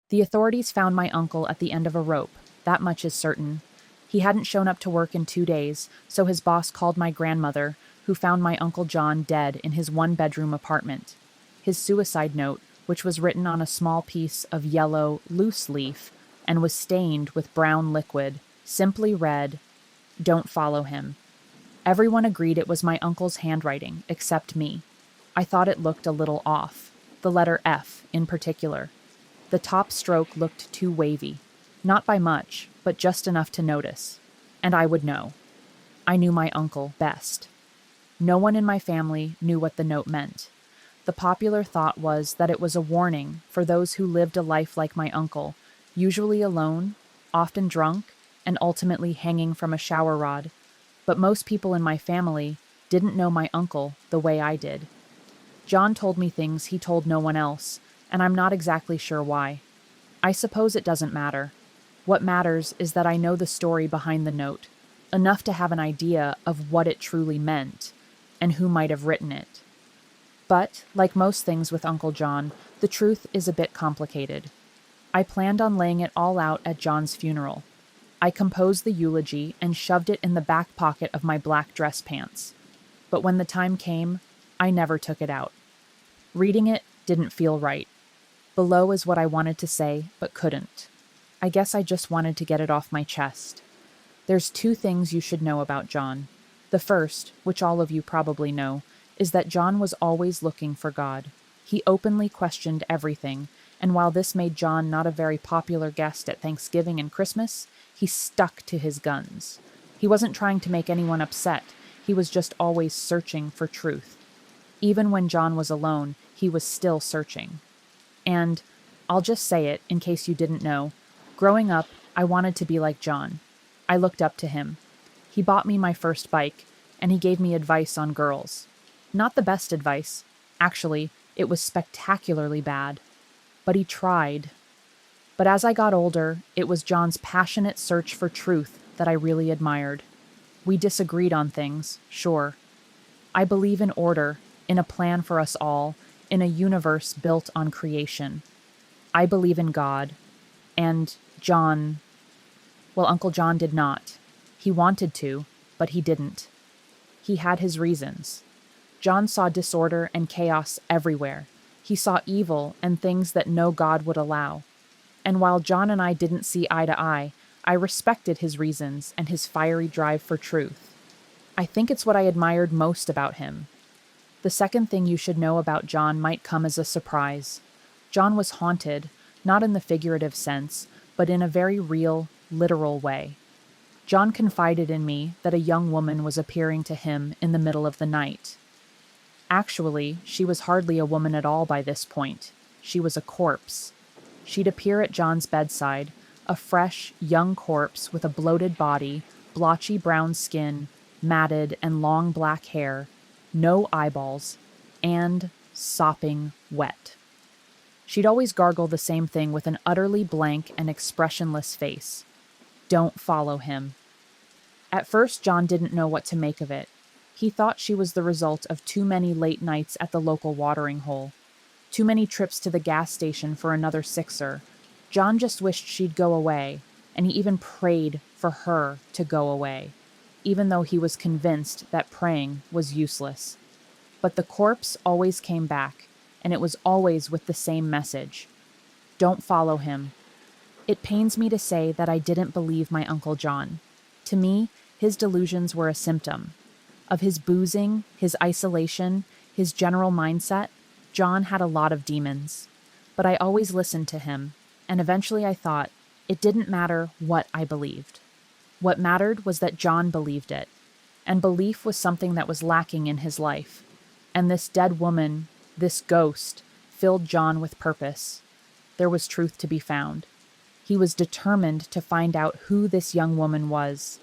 The authorities found my uncle at the end of a rope, that much is certain. He hadn't shown up to work in 2 days, so his boss called my grandmother, who found my Uncle John dead in his one-bedroom apartment. His suicide note, which was written on a small piece of yellow, loose leaf and was stained with brown liquid, simply read, "Don't follow him." Everyone agreed it was my uncle's handwriting, except me. I thought it looked a little off, the letter F in particular. The top stroke looked too wavy, not by much, but just enough to notice. And I would know. I knew my uncle best. No one in my family knew what the note meant. The popular thought was that it was a warning for those who lived a life like my uncle, usually alone, often drunk, and ultimately hanging from a shower rod. But most people in my family didn't know my uncle the way I did. John told me things he told no one else, and I'm not exactly sure why. I suppose it doesn't matter. What matters is that I know the story behind the note, enough to have an idea of what it truly meant, and who might have written it. But, like most things with Uncle John, the truth is a bit complicated. I planned on laying it all out at John's funeral. I composed the eulogy and shoved it in the back pocket of my black dress pants. But when the time came, I never took it out. Reading it didn't feel right. Below is what I wanted to say, but couldn't. I guess I just wanted to get it off my chest. There's 2 things you should know about John. The first, which all of you probably know, is that John was always looking for God. He openly questioned everything, and while this made John not a very popular guest at Thanksgiving and Christmas, he stuck to his guns. He wasn't trying to make anyone upset, he was just always searching for truth. Even when John was alone, he was still searching. And, I'll just say it in case you didn't know, growing up, I wanted to be like John. I looked up to him. He bought me my first bike, and he gave me advice on girls. Not the best advice. Actually, it was spectacularly bad. But he tried. But as I got older, it was John's passionate search for truth that I really admired. We disagreed on things, sure. I believe in order, in a plan for us all, in a universe built on creation. I believe in God. And well, Uncle John did not. He wanted to, but he didn't. He had his reasons. John saw disorder and chaos everywhere. He saw evil and things that no God would allow. And while John and I didn't see eye to eye, I respected his reasons and his fiery drive for truth. I think it's what I admired most about him. The second thing you should know about John might come as a surprise. John was haunted, not in the figurative sense, but in a very real, literal way. John confided in me that a young woman was appearing to him in the middle of the night. Actually, she was hardly a woman at all by this point. She was a corpse. She'd appear at John's bedside, a fresh, young corpse with a bloated body, blotchy brown skin, matted and long black hair, no eyeballs, and sopping wet. She'd always gargle the same thing with an utterly blank and expressionless face. Don't follow him. At first, John didn't know what to make of it. He thought she was the result of too many late nights at the local watering hole, too many trips to the gas station for another sixer. John just wished she'd go away, and he even prayed for her to go away, even though he was convinced that praying was useless. But the corpse always came back, and it was always with the same message. Don't follow him. It pains me to say that I didn't believe my Uncle John. To me, his delusions were a symptom. Of his boozing, his isolation, his general mindset, John had a lot of demons. But I always listened to him, and eventually I thought it didn't matter what I believed. What mattered was that John believed it, and belief was something that was lacking in his life. And this dead woman, this ghost, filled John with purpose. There was truth to be found. He was determined to find out who this young woman was.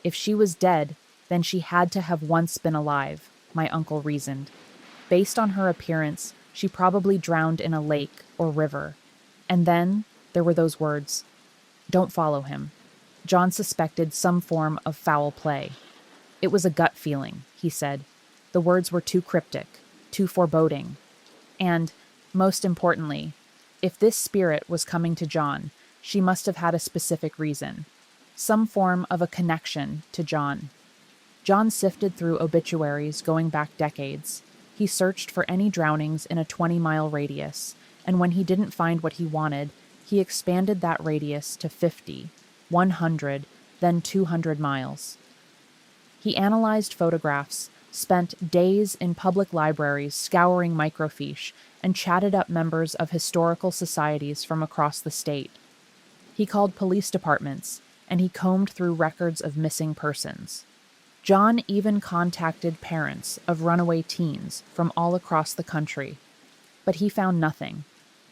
If she was dead, then she had to have once been alive, my uncle reasoned. Based on her appearance, she probably drowned in a lake or river. And then there were those words, "Don't follow him." John suspected some form of foul play. It was a gut feeling, he said. The words were too cryptic, too foreboding. And, most importantly, If this spirit was coming to John, she must have had a specific reason, some form of a connection to John. John sifted through obituaries going back decades. He searched for any drownings in a 20-mile radius, and when he didn't find what he wanted, he expanded that radius to 50, 100, then 200 miles. He analyzed photographs, spent days in public libraries scouring microfiche, and chatted up members of historical societies from across the state. He called police departments, and he combed through records of missing persons. John even contacted parents of runaway teens from all across the country. But he found nothing,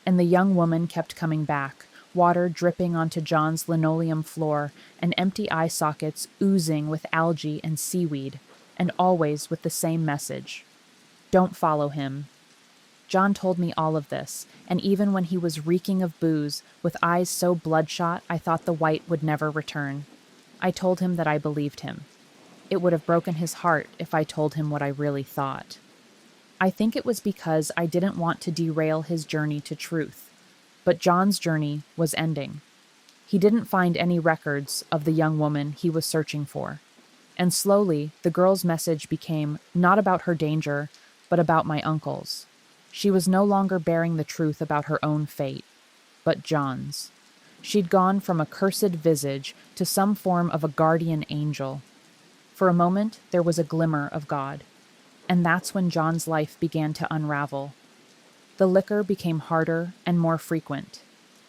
and the young woman kept coming back, water dripping onto John's linoleum floor and empty eye sockets oozing with algae and seaweed, and always with the same message: don't follow him. John told me all of this, and even when he was reeking of booze, with eyes so bloodshot I thought the white would never return. I told him that I believed him. It would have broken his heart if I told him what I really thought. I think it was because I didn't want to derail his journey to truth. But John's journey was ending. He didn't find any records of the young woman he was searching for. And slowly, the girl's message became not about her danger, but about my uncle's. She was no longer bearing the truth about her own fate, but John's. She'd gone from a cursed visage to some form of a guardian angel. For a moment, there was a glimmer of God. And that's when John's life began to unravel. The liquor became harder and more frequent.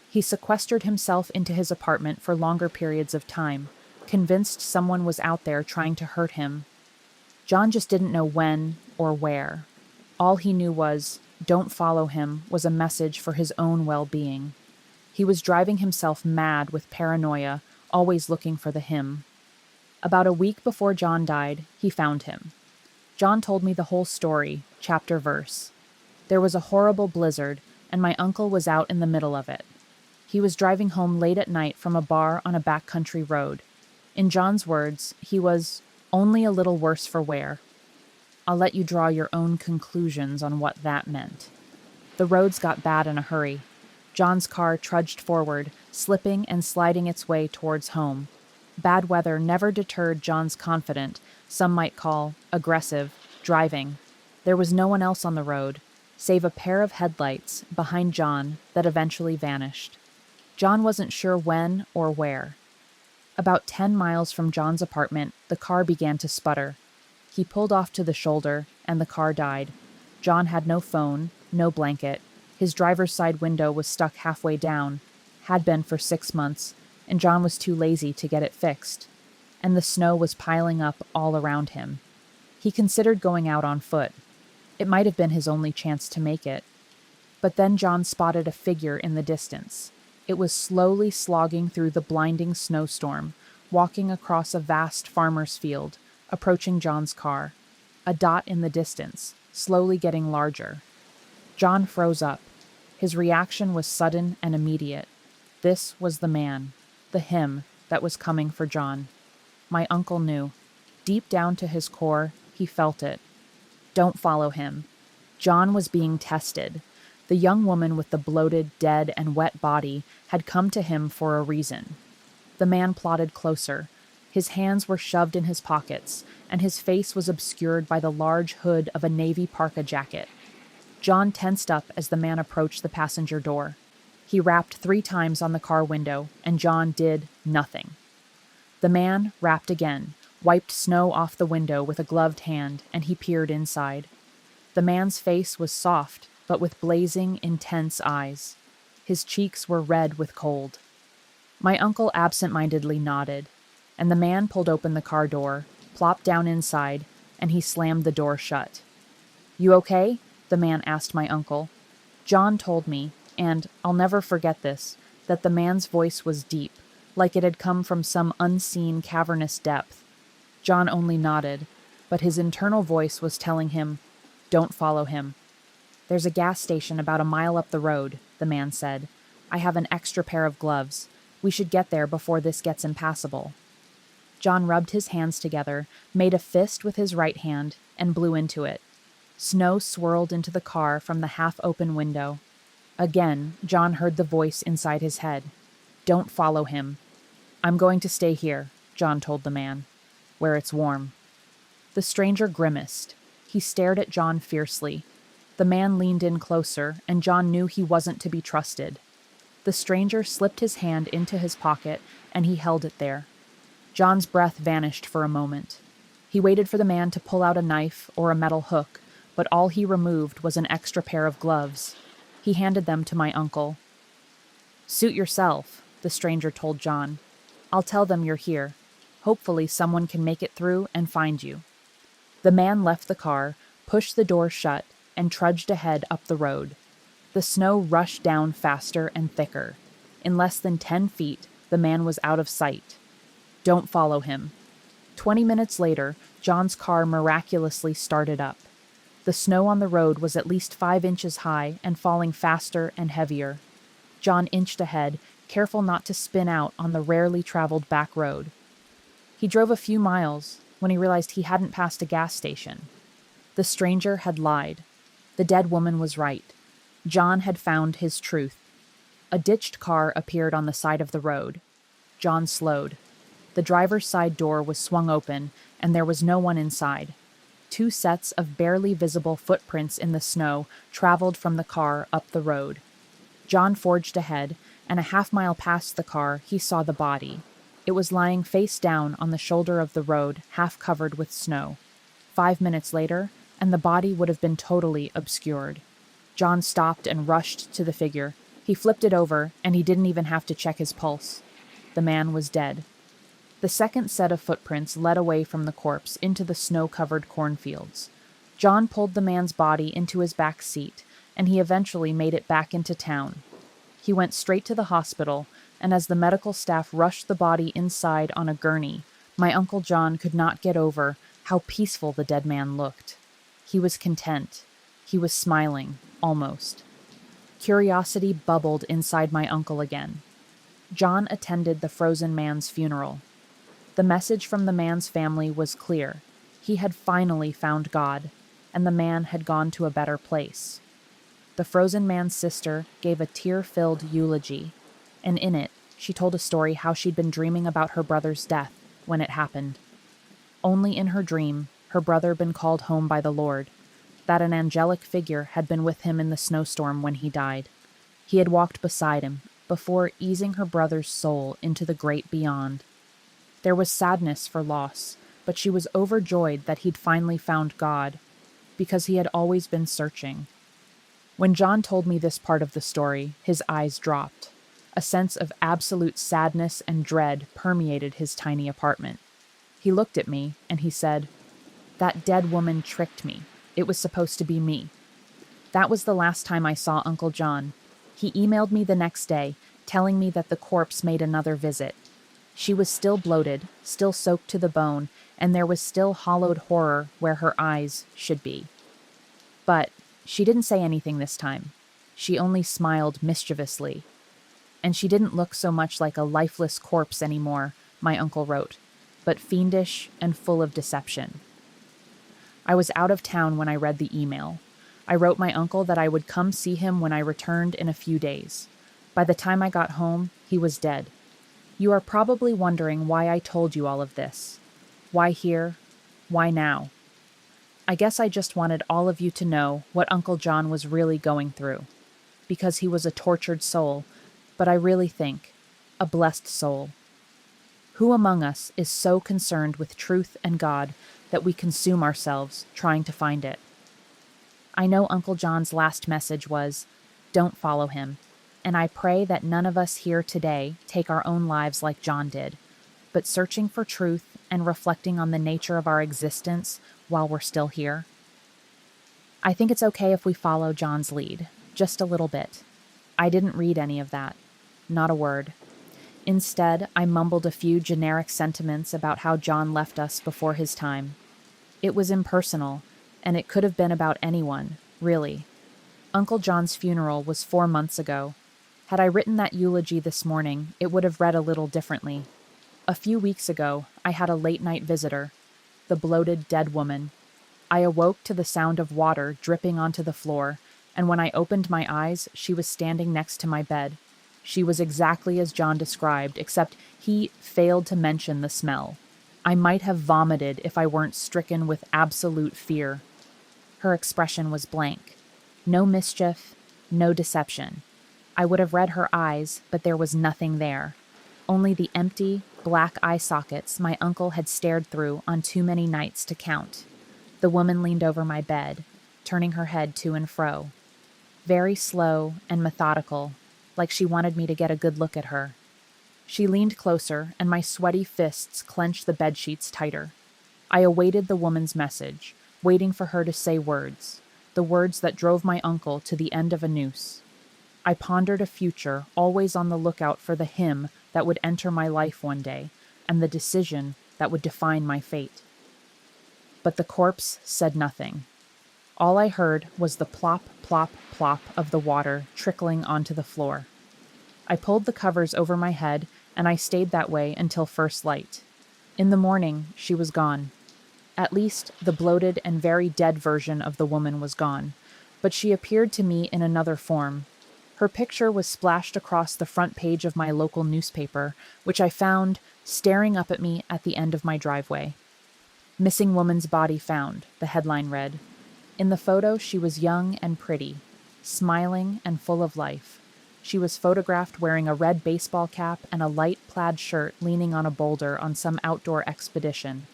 He sequestered himself into his apartment for longer periods of time, convinced someone was out there trying to hurt him. John just didn't know when or where. All he knew was, don't follow him, was a message for his own well-being. He was driving himself mad with paranoia, always looking for the him. About a week before John died, he found him. John told me the whole story, chapter verse. There was a horrible blizzard, and my uncle was out in the middle of it. He was driving home late at night from a bar on a backcountry road. In John's words, he was only a little worse for wear. I'll let you draw your own conclusions on what that meant. The roads got bad in a hurry. John's car trudged forward, slipping and sliding its way towards home. Bad weather never deterred John's confident, some might call aggressive, driving. There was no one else on the road, save a pair of headlights behind John that eventually vanished. John wasn't sure when or where. About 10 miles from John's apartment, the car began to sputter. He pulled off to the shoulder, and the car died. John had no phone, no blanket. His driver's side window was stuck halfway down, had been for 6 months, and John was too lazy to get it fixed. And the snow was piling up all around him. He considered going out on foot. It might have been his only chance to make it. But then John spotted a figure in the distance. It was slowly slogging through the blinding snowstorm, walking across a vast farmer's field, approaching John's car. A dot in the distance, slowly getting larger. John froze up. His reaction was sudden and immediate. This was the man, the him, that was coming for John. My uncle knew. Deep down to his core, he felt it. Don't follow him. John was being tested. The young woman with the bloated, dead, and wet body had come to him for a reason. The man plodded closer. His hands were shoved in his pockets, and his face was obscured by the large hood of a navy parka jacket. John tensed up as the man approached the passenger door. He rapped 3 times on the car window, and John did nothing. The man rapped again, wiped snow off the window with a gloved hand, and he peered inside. The man's face was soft, but with blazing, intense eyes. His cheeks were red with cold. My uncle absent-mindedly nodded, and the man pulled open the car door, plopped down inside, and he slammed the door shut. "You okay?" the man asked my uncle. John told me, and I'll never forget this, that the man's voice was deep, like it had come from some unseen cavernous depth. John only nodded, but his internal voice was telling him, "Don't follow him." "There's a gas station about a mile up the road," the man said. "I have an extra pair of gloves. We should get there before this gets impassable." John rubbed his hands together, made a fist with his right hand, and blew into it. Snow swirled into the car from the half-open window. Again, John heard the voice inside his head. "Don't follow him." "I'm going to stay here," John told the man, "where it's warm." The stranger grimaced. He stared at John fiercely. The man leaned in closer, and John knew he wasn't to be trusted. The stranger slipped his hand into his pocket, and he held it there. John's breath vanished for a moment. He waited for the man to pull out a knife or a metal hook, but all he removed was an extra pair of gloves. He handed them to my uncle. "Suit yourself," the stranger told John. "I'll tell them you're here. Hopefully someone can make it through and find you." The man left the car, pushed the door shut, and trudged ahead up the road. The snow rushed down faster and thicker. In less than 10 feet, the man was out of sight. "Don't follow him." 20 minutes later, John's car miraculously started up. The snow on the road was at least 5 inches high and falling faster and heavier. John inched ahead, careful not to spin out on the rarely traveled back road. He drove a few miles when he realized he hadn't passed a gas station. The stranger had lied. The dead woman was right. John had found his truth. A ditched car appeared on the side of the road. John slowed. The driver's side door was swung open, and there was no one inside. 2 sets of barely visible footprints in the snow traveled from the car up the road. John forged ahead, and a half-mile past the car, he saw the body. It was lying face down on the shoulder of the road, half covered with snow. 5 minutes later, and the body would have been totally obscured. John stopped and rushed to the figure. He flipped it over, and he didn't even have to check his pulse. The man was dead. The second set of footprints led away from the corpse into the snow-covered cornfields. John pulled the man's body into his back seat, and he eventually made it back into town. He went straight to the hospital, and as the medical staff rushed the body inside on a gurney, my Uncle John could not get over how peaceful the dead man looked. He was content. He was smiling, almost. Curiosity bubbled inside my uncle again. John attended the frozen man's funeral. The message from the man's family was clear. He had finally found God, and the man had gone to a better place. The frozen man's sister gave a tear-filled eulogy, and in it, she told a story how she'd been dreaming about her brother's death when it happened. Only in her dream, her brother been called home by the Lord, that an angelic figure had been with him in the snowstorm when he died. He had walked beside him, before easing her brother's soul into the great beyond. There was sadness for loss, but she was overjoyed that he'd finally found God, because he had always been searching. When John told me this part of the story, his eyes dropped. A sense of absolute sadness and dread permeated his tiny apartment. He looked at me, and he said, "That dead woman tricked me. It was supposed to be me." That was the last time I saw Uncle John. He emailed me the next day, telling me that the corpse made another visit. She was still bloated, still soaked to the bone, and there was still hollowed horror where her eyes should be. But she didn't say anything this time. She only smiled mischievously. And she didn't look so much like a lifeless corpse anymore, my uncle wrote, but fiendish and full of deception. I was out of town when I read the email. I wrote my uncle that I would come see him when I returned in a few days. By the time I got home, he was dead. You are probably wondering why I told you all of this. Why here? Why now? I guess I just wanted all of you to know what Uncle John was really going through. Because he was a tortured soul, but I really think a blessed soul. Who among us is so concerned with truth and God that we consume ourselves trying to find it? I know Uncle John's last message was, "Don't follow him," and I pray that none of us here today take our own lives like John did, but searching for truth and reflecting on the nature of our existence while we're still here. I think it's okay if we follow John's lead, just a little bit. I didn't read any of that, not a word. Instead, I mumbled a few generic sentiments about how John left us before his time. It was impersonal, and it could have been about anyone, really. Uncle John's funeral was 4 months ago. Had I written that eulogy this morning, it would have read a little differently. A few weeks ago, I had a late-night visitor, the bloated dead woman. I awoke to the sound of water dripping onto the floor, and when I opened my eyes, she was standing next to my bed. She was exactly as John described, except he failed to mention the smell. I might have vomited if I weren't stricken with absolute fear. Her expression was blank. No mischief, no deception. I would have read her eyes, but there was nothing there. Only the empty, black eye sockets my uncle had stared through on too many nights to count. The woman leaned over my bed, turning her head to and fro. Very slow and methodical, like she wanted me to get a good look at her. She leaned closer, and my sweaty fists clenched the bedsheets tighter. I awaited the woman's message, waiting for her to say words, the words that drove my uncle to the end of a noose. I pondered a future, always on the lookout for the him that would enter my life one day, and the decision that would define my fate. But the corpse said nothing. All I heard was the plop, plop, plop of the water trickling onto the floor. I pulled the covers over my head, and I stayed that way until first light. In the morning, she was gone. At least, the bloated and very dead version of the woman was gone, but she appeared to me in another form. Her picture was splashed across the front page of my local newspaper, which I found staring up at me at the end of my driveway. "Missing woman's body found," the headline read. In the photo, she was young and pretty, smiling and full of life. She was photographed wearing a red baseball cap and a light plaid shirt, leaning on a boulder on some outdoor expedition.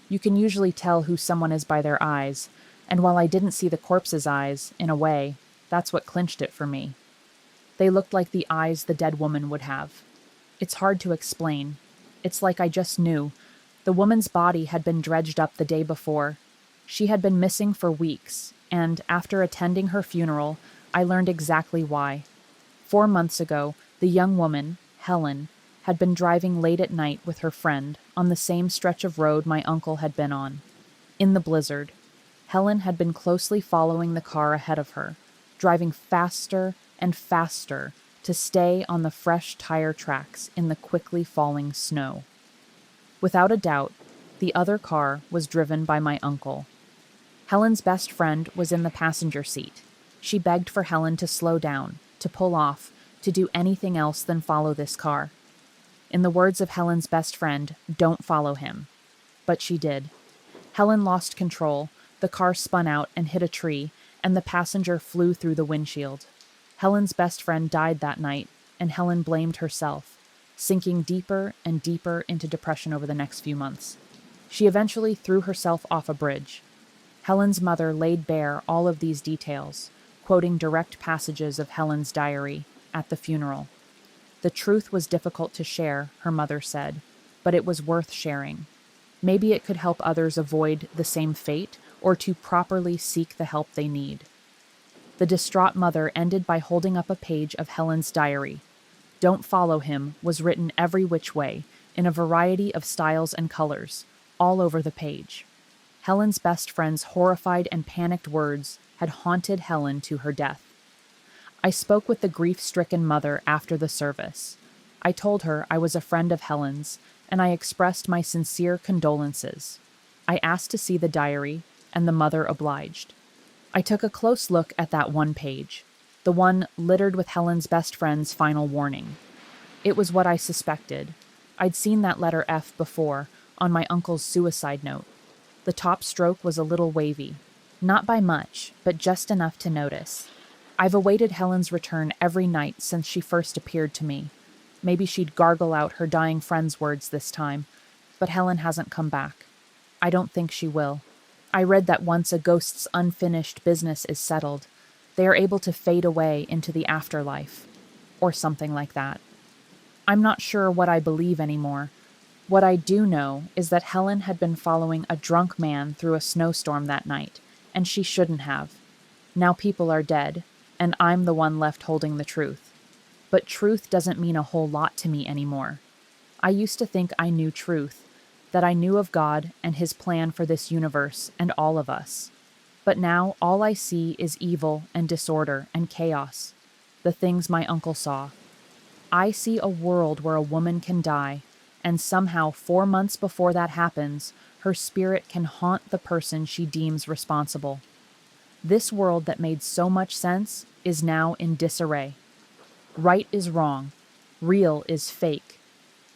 You can usually tell who someone is by their eyes, and while I didn't see the corpse's eyes, in a way, that's what clinched it for me. They looked like the eyes the dead woman would have. It's hard to explain. It's like I just knew. The woman's body had been dredged up the day before. She had been missing for weeks, and after attending her funeral, I learned exactly why. 4 months ago, the young woman, Helen, had been driving late at night with her friend on the same stretch of road my uncle had been on. In the blizzard, Helen had been closely following the car ahead of her, driving faster and faster to stay on the fresh tire tracks in the quickly falling snow. Without a doubt, the other car was driven by my uncle. Helen's best friend was in the passenger seat. She begged for Helen to slow down, to pull off, to do anything else than follow this car. In the words of Helen's best friend, "Don't follow him." But she did. Helen lost control, the car spun out and hit a tree, and the passenger flew through the windshield. Helen's best friend died that night, and Helen blamed herself, sinking deeper and deeper into depression over the next few months. She eventually threw herself off a bridge. Helen's mother laid bare all of these details, quoting direct passages of Helen's diary at the funeral. The truth was difficult to share, her mother said, but it was worth sharing. Maybe it could help others avoid the same fate or to properly seek the help they need. The distraught mother ended by holding up a page of Helen's diary. "Don't follow him" was written every which way, in a variety of styles and colors, all over the page. Helen's best friend's horrified and panicked words had haunted Helen to her death. I spoke with the grief-stricken mother after the service. I told her I was a friend of Helen's, and I expressed my sincere condolences. I asked to see the diary, and the mother obliged. I took a close look at that one page, the one littered with Helen's best friend's final warning. It was what I suspected. I'd seen that letter F before, on my uncle's suicide note. The top stroke was a little wavy. Not by much, but just enough to notice. I've awaited Helen's return every night since she first appeared to me. Maybe she'd gargle out her dying friend's words this time, but Helen hasn't come back. I don't think she will. I read that once a ghost's unfinished business is settled, they are able to fade away into the afterlife, or something like that. I'm not sure what I believe anymore. What I do know is that Helen had been following a drunk man through a snowstorm that night, and she shouldn't have. Now people are dead, and I'm the one left holding the truth. But truth doesn't mean a whole lot to me anymore. I used to think I knew truth, that I knew of God and His plan for this universe and all of us. But now all I see is evil and disorder and chaos, the things my uncle saw. I see a world where a woman can die, and somehow 4 months before that happens, her spirit can haunt the person she deems responsible. This world that made so much sense is now in disarray. Right is wrong, real is fake,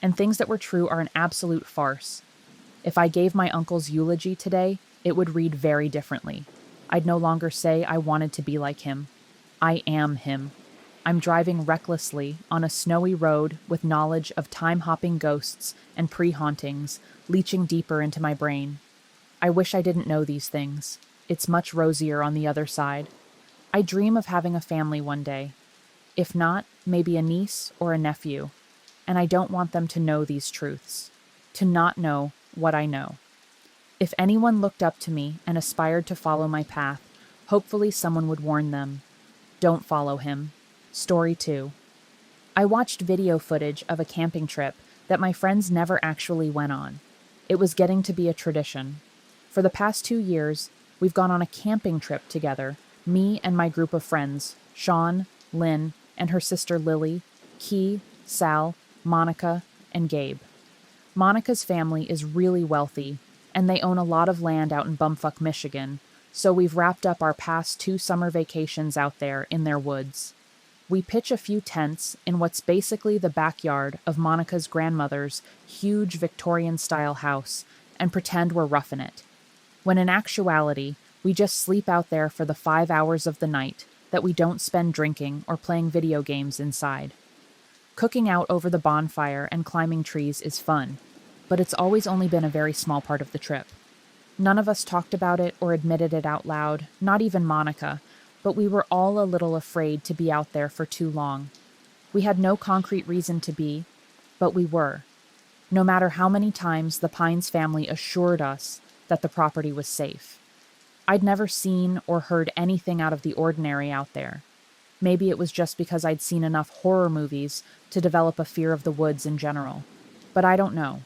and things that were true are an absolute farce. If I gave my uncle's eulogy today, it would read very differently. I'd no longer say I wanted to be like him. I am him. I'm driving recklessly on a snowy road with knowledge of time-hopping ghosts and pre-hauntings leaching deeper into my brain. I wish I didn't know these things. It's much rosier on the other side. I dream of having a family one day. If not, maybe a niece or a nephew. And I don't want them to know these truths. To not know what I know. If anyone looked up to me and aspired to follow my path, hopefully someone would warn them. Don't follow him. Story 2. I watched video footage of a camping trip that my friends never actually went on. It was getting to be a tradition. For the past 2 years, we've gone on a camping trip together, me and my group of friends, Sean, Lynn, and her sister Lily, Key, Sal, Monica, and Gabe. Monica's family is really wealthy, and they own a lot of land out in bumfuck Michigan, so we've wrapped up our past 2 summer vacations out there in their woods. We pitch a few tents in what's basically the backyard of Monica's grandmother's huge Victorian-style house and pretend we're roughing it. When in actuality, we just sleep out there for the 5 hours of the night that we don't spend drinking or playing video games inside. Cooking out over the bonfire and climbing trees is fun, but it's always only been a very small part of the trip. None of us talked about it or admitted it out loud, not even Monica, but we were all a little afraid to be out there for too long. We had no concrete reason to be, but we were. No matter how many times the Pines family assured us that the property was safe. I'd never seen or heard anything out of the ordinary out there. Maybe it was just because I'd seen enough horror movies to develop a fear of the woods in general. But I don't know.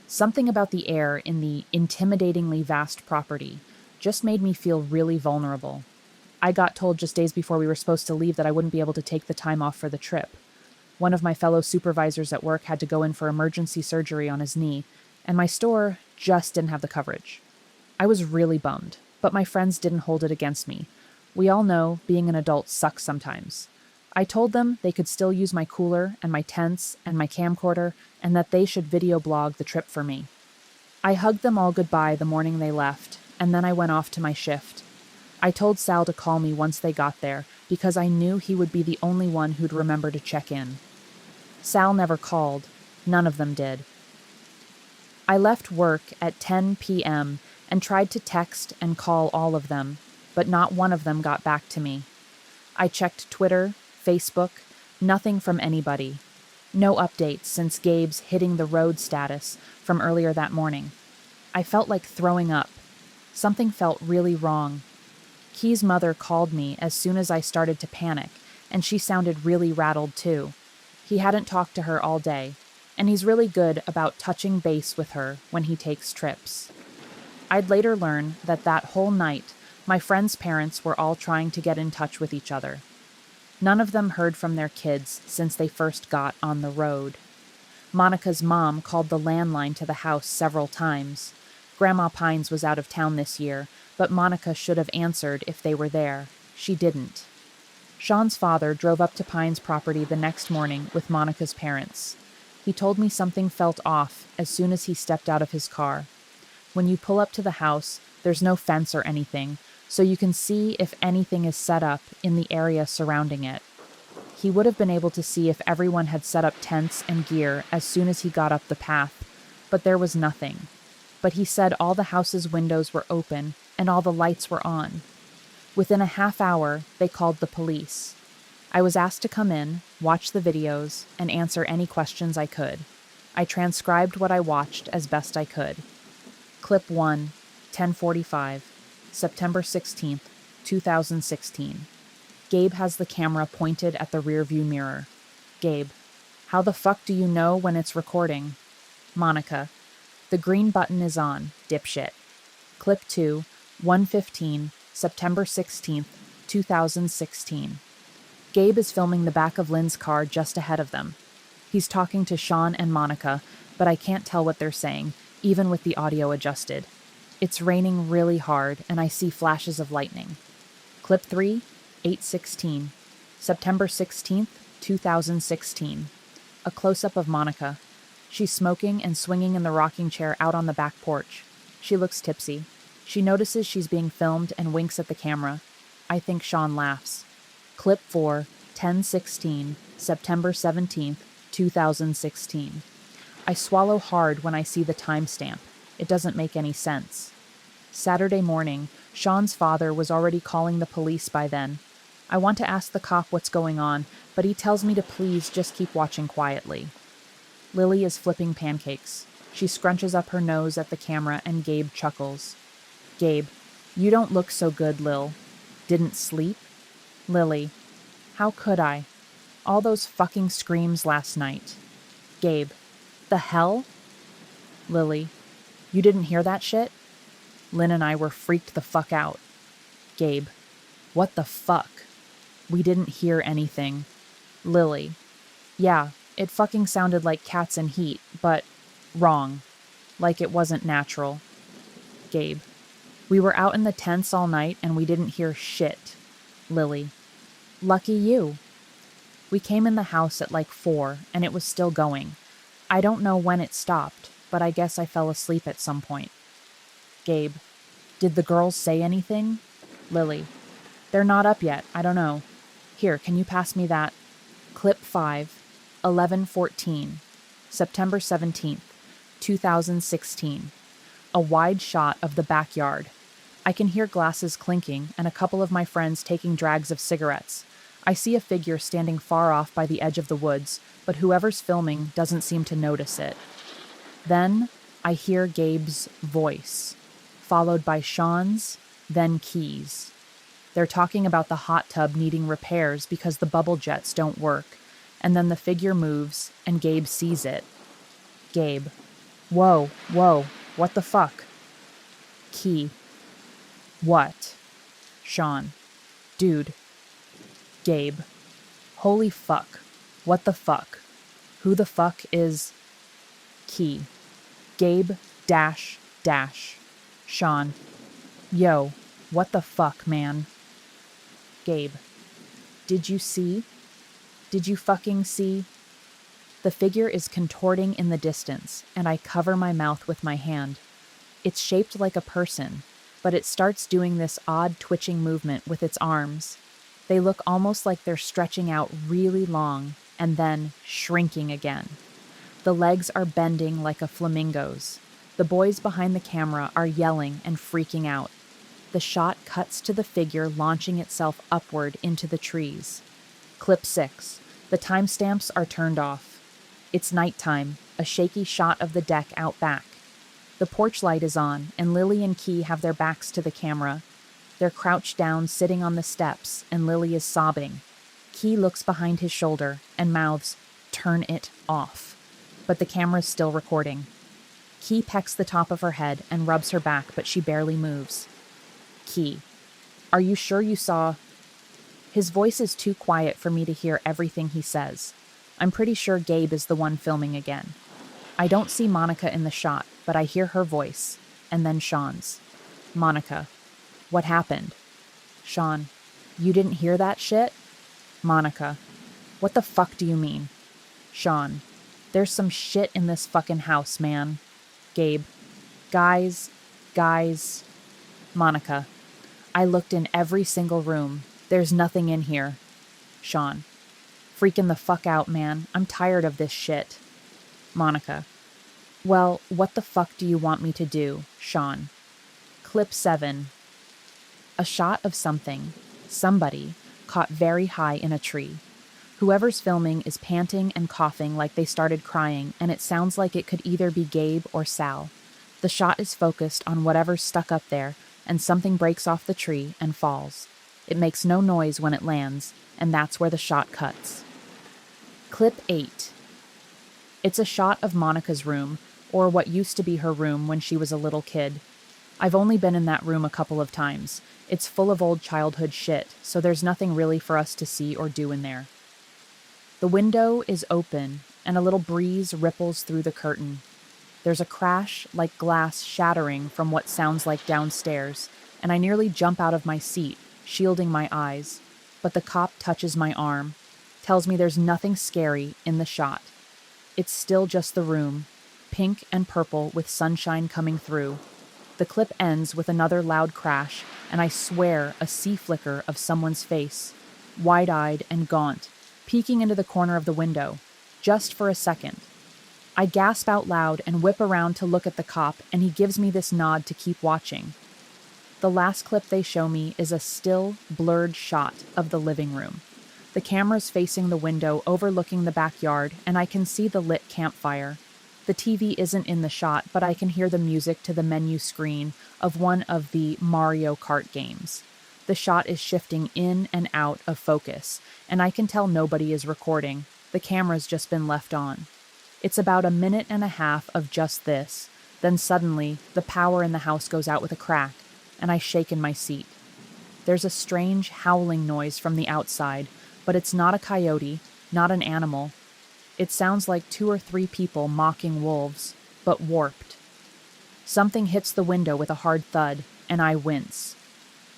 Something about the air in the intimidatingly vast property just made me feel really vulnerable. I got told just days before we were supposed to leave that I wouldn't be able to take the time off for the trip. One of my fellow supervisors at work had to go in for emergency surgery on his knee, and my store just didn't have the coverage. I was really bummed, but my friends didn't hold it against me. We all know being an adult sucks sometimes. I told them they could still use my cooler and my tents and my camcorder, and that they should video blog the trip for me. I hugged them all goodbye the morning they left, and then I went off to my shift. I told Sal to call me once they got there because I knew he would be the only one who'd remember to check in. Sal never called. None of them did. I left work at 10 p.m. and tried to text and call all of them, but not one of them got back to me. I checked Twitter, Facebook, nothing from anybody. No updates since Gabe's hitting the road status from earlier that morning. I felt like throwing up. Something felt really wrong. Key's mother called me as soon as I started to panic, and she sounded really rattled too. He hadn't talked to her all day, and he's really good about touching base with her when he takes trips. I'd later learn that whole night, my friends' parents were all trying to get in touch with each other. None of them heard from their kids since they first got on the road. Monica's mom called the landline to the house several times. Grandma Pines was out of town this year, but Monica should have answered if they were there. She didn't. Sean's father drove up to Pines' property the next morning with Monica's parents. He told me something felt off as soon as he stepped out of his car. When you pull up to the house, there's no fence or anything, so you can see if anything is set up in the area surrounding it. He would have been able to see if everyone had set up tents and gear as soon as he got up the path, but there was nothing. But he said all the house's windows were open and all the lights were on. Within a half hour, they called the police. I was asked to come in, watch the videos, and answer any questions I could. I transcribed what I watched as best I could. Clip 1, 10:45, September 16th, 2016. Gabe has the camera pointed at the rearview mirror. Gabe: how the fuck do you know when it's recording? Monica: the green button is on, dipshit. Clip 2, 1:15, September 16th, 2016. Gabe is filming the back of Lynn's car just ahead of them. He's talking to Sean and Monica, but I can't tell what they're saying, even with the audio adjusted. It's raining really hard, and I see flashes of lightning. Clip 3, 8:16, September 16th, 2016. A close-up of Monica. She's smoking and swinging in the rocking chair out on the back porch. She looks tipsy. She notices she's being filmed and winks at the camera. I think Sean laughs. Clip 4, 10:16, September 17th, 2016. I swallow hard when I see the timestamp. It doesn't make any sense. Saturday morning, Sean's father was already calling the police by then. I want to ask the cop what's going on, but he tells me to please just keep watching quietly. Lily is flipping pancakes. She scrunches up her nose at the camera and Gabe chuckles. Gabe, you don't look so good, Lil. Didn't sleep? Lily, how could I? All those fucking screams last night. Gabe, the hell? Lily, you didn't hear that shit? Lynn and I were freaked the fuck out. Gabe, what the fuck? We didn't hear anything. Lily, yeah, it fucking sounded like cats in heat, but wrong. Like it wasn't natural. Gabe, we were out in the tents all night and we didn't hear shit. Lily, lucky you. We came in the house at like 4 and it was still going. I don't know when it stopped, but I guess I fell asleep at some point. Gabe, did the girls say anything? Lily, they're not up yet, I don't know. Here, can you pass me that? Clip 5, 11:14, September 17th, 2016. A wide shot of the backyard. I can hear glasses clinking and a couple of my friends taking drags of cigarettes. I see a figure standing far off by the edge of the woods, but whoever's filming doesn't seem to notice it. Then I hear Gabe's voice, followed by Sean's, then Key's. They're talking about the hot tub needing repairs because the bubble jets don't work, and then the figure moves and Gabe sees it. Gabe, whoa, what the fuck? Key, what? Sean, dude. Gabe, holy fuck, what the fuck? Who the fuck is... Key, Gabe dash. Sean, yo, what the fuck, man? Gabe, did you see? Did you fucking see? The figure is contorting in the distance, and I cover my mouth with my hand. It's shaped like a person, but it starts doing this odd twitching movement with its arms. They look almost like they're stretching out really long, and then shrinking again. The legs are bending like a flamingo's. The boys behind the camera are yelling and freaking out. The shot cuts to the figure launching itself upward into the trees. Clip 6. The timestamps are turned off. It's nighttime, a shaky shot of the deck out back. The porch light is on, and Lily and Key have their backs to the camera. They're crouched down, sitting on the steps, and Lily is sobbing. Key looks behind his shoulder and mouths, "Turn it off." But the camera's still recording. Key pecks the top of her head and rubs her back, but she barely moves. Key, are you sure you saw... His voice is too quiet for me to hear everything he says. I'm pretty sure Gabe is the one filming again. I don't see Monica in the shot, but I hear her voice, and then Sean's. Monica, what happened? Sean, you didn't hear that shit? Monica, what the fuck do you mean? Sean, there's some shit in this fucking house, man. Gabe, guys. Monica, I looked in every single room. There's nothing in here. Sean, freaking the fuck out, man. I'm tired of this shit. Monica, well, what the fuck do you want me to do, Sean? Clip 7. A shot of somebody, caught very high in a tree. Whoever's filming is panting and coughing like they started crying, and it sounds like it could either be Gabe or Sal. The shot is focused on whatever's stuck up there, and something breaks off the tree and falls. It makes no noise when it lands, and that's where the shot cuts. Clip 8. It's a shot of Monica's room, or what used to be her room when she was a little kid. I've only been in that room a couple of times. It's full of old childhood shit, so there's nothing really for us to see or do in there. The window is open, and a little breeze ripples through the curtain. There's a crash like glass shattering from what sounds like downstairs, and I nearly jump out of my seat, shielding my eyes, but the cop touches my arm, tells me there's nothing scary in the shot. It's still just the room, pink and purple with sunshine coming through. The clip ends with another loud crash, and I swear a sea flicker of someone's face, wide-eyed and gaunt, peeking into the corner of the window, just for a second. I gasp out loud and whip around to look at the cop, and he gives me this nod to keep watching. The last clip they show me is a still, blurred shot of the living room. The camera's facing the window overlooking the backyard, and I can see the lit campfire. The TV isn't in the shot, but I can hear the music to the menu screen of one of the Mario Kart games. The shot is shifting in and out of focus, and I can tell nobody is recording. The camera's just been left on. It's about a minute and a half of just this. Then suddenly, the power in the house goes out with a crack, and I shake in my seat. There's a strange howling noise from the outside, but it's not a coyote, not an animal. It sounds like 2 or 3 people mocking wolves, but warped. Something hits the window with a hard thud, and I wince.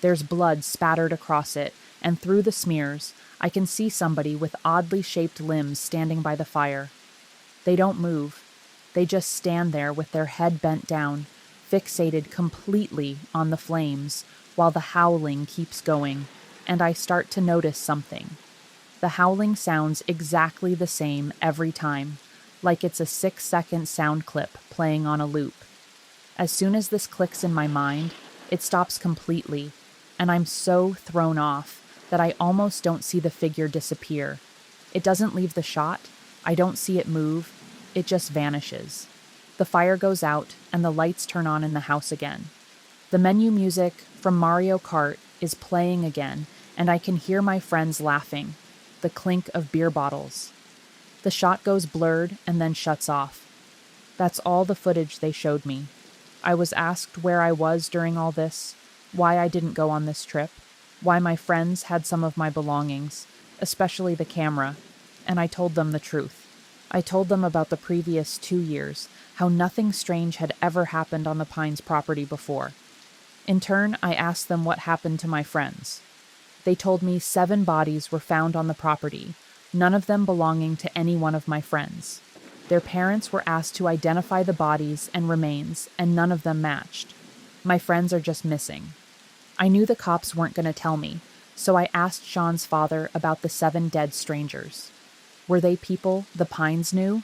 There's blood spattered across it, and through the smears, I can see somebody with oddly shaped limbs standing by the fire. They don't move. They just stand there with their head bent down, fixated completely on the flames, while the howling keeps going, and I start to notice something. The howling sounds exactly the same every time, like it's a 6-second sound clip playing on a loop. As soon as this clicks in my mind, it stops completely, and I'm so thrown off that I almost don't see the figure disappear. It doesn't leave the shot, I don't see it move, it just vanishes. The fire goes out, and the lights turn on in the house again. The menu music from Mario Kart is playing again, and I can hear my friends laughing, the clink of beer bottles. The shot goes blurred and then shuts off. That's all the footage they showed me. I was asked where I was during all this, why I didn't go on this trip, why my friends had some of my belongings, especially the camera, and I told them the truth. I told them about the previous 2 years, how nothing strange had ever happened on the Pines property before. In turn, I asked them what happened to my friends. They told me 7 bodies were found on the property, none of them belonging to any one of my friends. Their parents were asked to identify the bodies and remains, and none of them matched. My friends are just missing. I knew the cops weren't going to tell me, so I asked Sean's father about the 7 dead strangers. Were they people the Pines knew?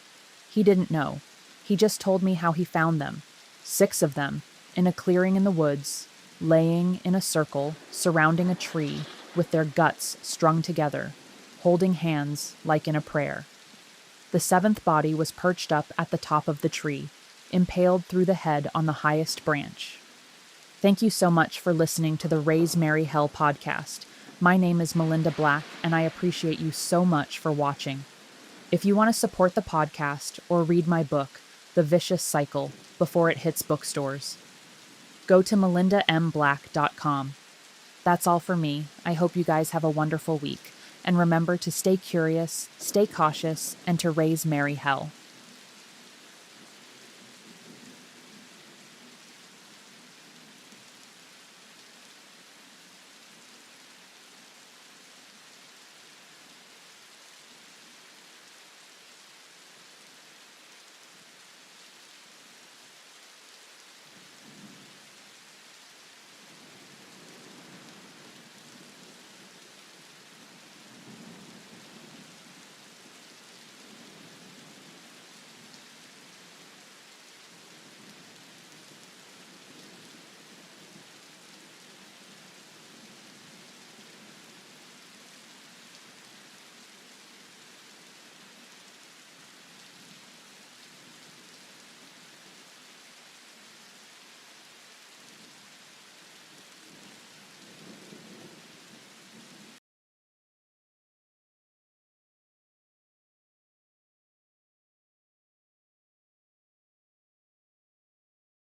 He didn't know. He just told me how he found them, 6 of them, in a clearing in the woods, laying in a circle surrounding a tree with their guts strung together, holding hands like in a prayer. The 7th body was perched up at the top of the tree, impaled through the head on the highest branch. Thank you so much for listening to the Raise Mary Hell podcast. My name is Melinda Black, and I appreciate you so much for watching. If you want to support the podcast or read my book, The Vicious Cycle, before it hits bookstores, go to melindamblack.com. That's all for me. I hope you guys have a wonderful week. And remember to stay curious, stay cautious, and to raise merry hell.